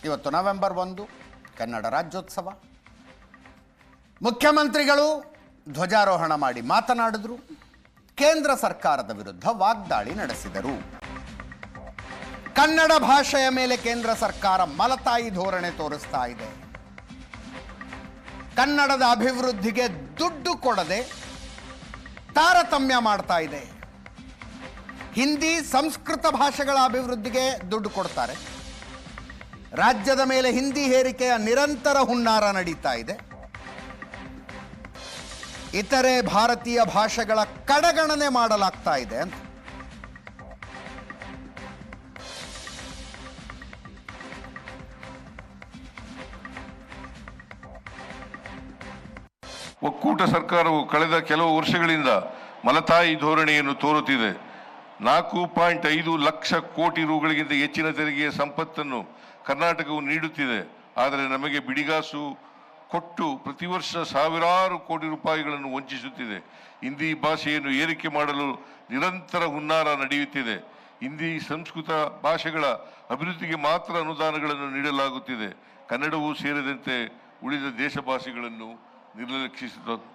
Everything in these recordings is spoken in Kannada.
ಇವತ್ತು ನವೆಂಬರ್ 1 ಕನ್ನಡ ರಾಜ್ಯೋತ್ಸವ. ಮುಖ್ಯಮಂತ್ರಿಗಳು ಧ್ವಜಾರೋಹಣ ಮಾಡಿ ಮಾತನಾಡಿದರು. ಕೇಂದ್ರ ಸರ್ಕಾರದ ವಿರುದ್ಧ ವಾಗ್ದಾಳಿ ನಡೆಸಿದರು. ಕನ್ನಡ ಭಾಷೆಯ ಮೇಲೆ ಕೇಂದ್ರ ಸರ್ಕಾರ ಮಲತಾಯಿ ಧೋರಣೆ ತೋರಿಸ್ತಾ ಇದೆ. ಕನ್ನಡದ ಅಭಿವೃದ್ಧಿಗೆ ದುಡ್ಡು ಕೊಡದೆ ತಾರತಮ್ಯ ಮಾಡ್ತಾ ಇದೆ. ಹಿಂದಿ ಸಂಸ್ಕೃತ ಭಾಷೆಗಳ ಅಭಿವೃದ್ಧಿಗೆ ದುಡ್ಡು ಕೊಡ್ತಾರೆ. ರಾಜ್ಯದ ಮೇಲೆ ಹಿಂದಿ ಹೇರಿಕೆಯ ನಿರಂತರ ಹುನ್ನಾರ ನಡೀತಾ ಇದೆ. ಇತರೆ ಭಾರತೀಯ ಭಾಷೆಗಳ ಕಡೆಗಣನೆ ಮಾಡಲಾಗ್ತಾ ಇದೆ ಅಂತ. ಒಕ್ಕೂಟ ಸರ್ಕಾರವು ಕಳೆದ ಕೆಲವು ವರ್ಷಗಳಿಂದ ಮಲತಾಯಿ ಧೋರಣೆಯನ್ನು ತೋರುತ್ತಿದೆ. 4.5 ಲಕ್ಷ ಕೋಟಿ ರುಗಳಿಗಿಂತ ಹೆಚ್ಚಿನ ತೆರಿಗೆಯ ಸಂಪತ್ತನ್ನು ಕರ್ನಾಟಕವು ನೀಡುತ್ತಿದೆ. ಆದರೆ ನಮಗೆ ಬಿಡಿಗಾಸು ಕೊಟ್ಟು ಪ್ರತಿ ವರ್ಷ ಸಾವಿರಾರು ಕೋಟಿ ರೂಪಾಯಿಗಳನ್ನು ವಂಚಿಸುತ್ತಿದೆ. ಹಿಂದಿ ಭಾಷೆಯನ್ನು ಏರಿಕೆ ಮಾಡಲು ನಿರಂತರ ಹುನ್ನಾರ ನಡೆಯುತ್ತಿದೆ. ಹಿಂದಿ ಸಂಸ್ಕೃತ ಭಾಷೆಗಳ ಅಭಿವೃದ್ಧಿಗೆ ಮಾತ್ರ ಅನುದಾನಗಳನ್ನು ನೀಡಲಾಗುತ್ತಿದೆ. ಕನ್ನಡವೂ ಸೇರಿದಂತೆ ಉಳಿದ ದೇಶ ಭಾಷೆಗಳನ್ನು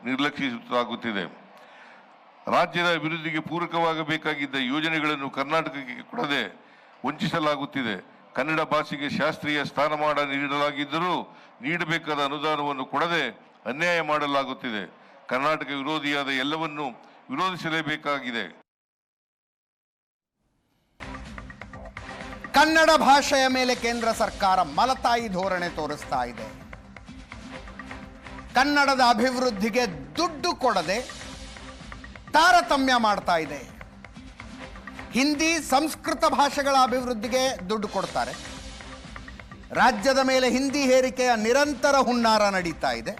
ನಿರ್ಲಕ್ಷಿಸಲಾಗುತ್ತಿದೆ. ರಾಜ್ಯದ ಅಭಿವೃದ್ಧಿಗೆ ಪೂರಕವಾಗಬೇಕಾಗಿದ್ದ ಯೋಜನೆಗಳನ್ನು ಕರ್ನಾಟಕಕ್ಕೆ ಕೊಡದೆ ವಂಚಿಸಲಾಗುತ್ತಿದೆ. ಕನ್ನಡ ಭಾಷೆಗೆ ಶಾಸ್ತ್ರೀಯ ಸ್ಥಾನಮಾನ ನೀಡಲಾಗಿದ್ದರೂ ನೀಡಬೇಕಾದ ಅನುದಾನವನ್ನು ಕೊಡದೆ ಅನ್ಯಾಯ ಮಾಡಲಾಗುತ್ತಿದೆ. ಕರ್ನಾಟಕ ವಿರೋಧಿಯಾದ ಎಲ್ಲವನ್ನೂ ವಿರೋಧಿಸಲೇಬೇಕಾಗಿದೆ. ಕನ್ನಡ ಭಾಷೆಯ ಮೇಲೆ ಕೇಂದ್ರ ಸರ್ಕಾರ ಮಲತಾಯಿ ಧೋರಣೆ ತೋರಿಸ್ತಾ ಇದೆ. ಕನ್ನಡದ ಅಭಿವೃದ್ಧಿಗೆ ದುಡ್ಡು ಕೊಡದೆ ತಾರತಮ್ಯ ಮಾಡ್ತಾ ಇದೆ. ಹಿಂದಿ ಸಂಸ್ಕೃತ ಭಾಷೆಗಳ ಅಭಿವೃದ್ಧಿಗೆ ದುಡ್ಡು ಕೊಡ್ತಾರೆ. ರಾಜ್ಯದ ಮೇಲೆ ಹಿಂದಿ ಹೇರಿಕೆಯ ನಿರಂತರ ಹುನ್ನಾರ ನಡೀತಾ ಇದೆ.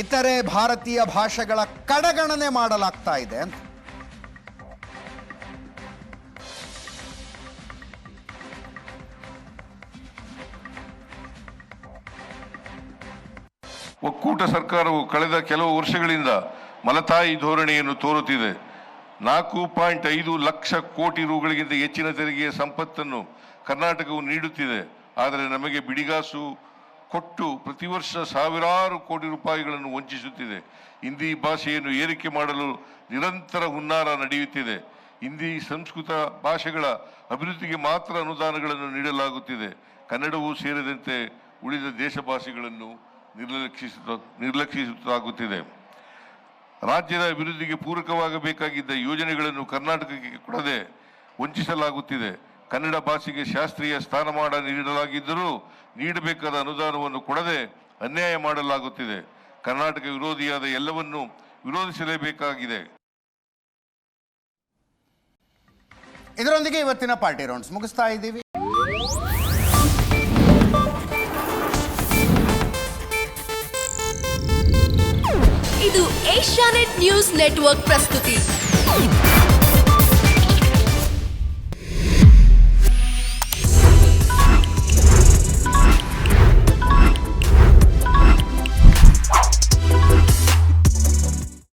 ಇತರೆ ಭಾರತೀಯ ಭಾಷೆಗಳ ಕಡೆಗಣನೆ ಮಾಡಲಾಗ್ತಾ ಇದೆ ಅಂತ. ಒಕ್ಕೂಟ ಸರ್ಕಾರವು ಕಳೆದ ಕೆಲವು ವರ್ಷಗಳಿಂದ ಮಲತಾಯಿ ಧೋರಣೆಯನ್ನು ತೋರುತ್ತಿದೆ. 4.5 ಲಕ್ಷ ಕೋಟಿ ರುಗಳಿಗಿಂತ ಹೆಚ್ಚಿನ ತೆರಿಗೆಯ ಸಂಪತ್ತನ್ನು ಕರ್ನಾಟಕವು ನೀಡುತ್ತಿದೆ. ಆದರೆ ನಮಗೆ ಬಿಡಿಗಾಸು ಕೊಟ್ಟು ಪ್ರತಿ ವರ್ಷ ಸಾವಿರಾರು ಕೋಟಿ ರೂಪಾಯಿಗಳನ್ನು ವಂಚಿಸುತ್ತಿದೆ. ಹಿಂದಿ ಭಾಷೆಯನ್ನು ಏರಿಕೆ ಮಾಡಲು ನಿರಂತರ ಹುನ್ನಾರ ನಡೆಯುತ್ತಿದೆ. ಹಿಂದಿ ಸಂಸ್ಕೃತ ಭಾಷೆಗಳ ಅಭಿವೃದ್ಧಿಗೆ ಮಾತ್ರ ಅನುದಾನಗಳನ್ನು ನೀಡಲಾಗುತ್ತಿದೆ. ಕನ್ನಡವೂ ಸೇರಿದಂತೆ ಉಳಿದ ದೇಶ ಭಾಷೆಗಳನ್ನು ನಿರ್ಲಕ್ಷಿಸಲಾಗುತ್ತಿದೆ. ರಾಜ್ಯದ ಅಭಿವೃದ್ಧಿಗೆ ಪೂರಕವಾಗಬೇಕಾಗಿದ್ದ ಯೋಜನೆಗಳನ್ನು ಕರ್ನಾಟಕಕ್ಕೆ ಕೊಡದೆ ವಂಚಿಸಲಾಗುತ್ತಿದೆ. ಕನ್ನಡ ಭಾಷೆಗೆ ಶಾಸ್ತ್ರೀಯ ಸ್ಥಾನಮಾನ ನೀಡಲಾಗಿದ್ದರೂ ನೀಡಬೇಕಾದ ಅನುದಾನವನ್ನು ಕೊಡದೆ ಅನ್ಯಾಯ ಮಾಡಲಾಗುತ್ತಿದೆ. ಕರ್ನಾಟಕ ವಿರೋಧಿಯಾದ ಎಲ್ಲವನ್ನೂ ವಿರೋಧಿಸಲೇಬೇಕಾಗಿದೆ. ಇದರೊಂದಿಗೆ ಇವತ್ತಿನ ಪಾರ್ಟಿ ರೌಂಡ್ಸ್ ಮುಗಿಸ್ತಾ ಇದ್ದೀವಿ. ಇದು ಏಷ್ಯಾನೆಟ್ ನ್ಯೂಸ್ ನೆಟ್ವರ್ಕ್ ಪ್ರಸ್ತುತಿ.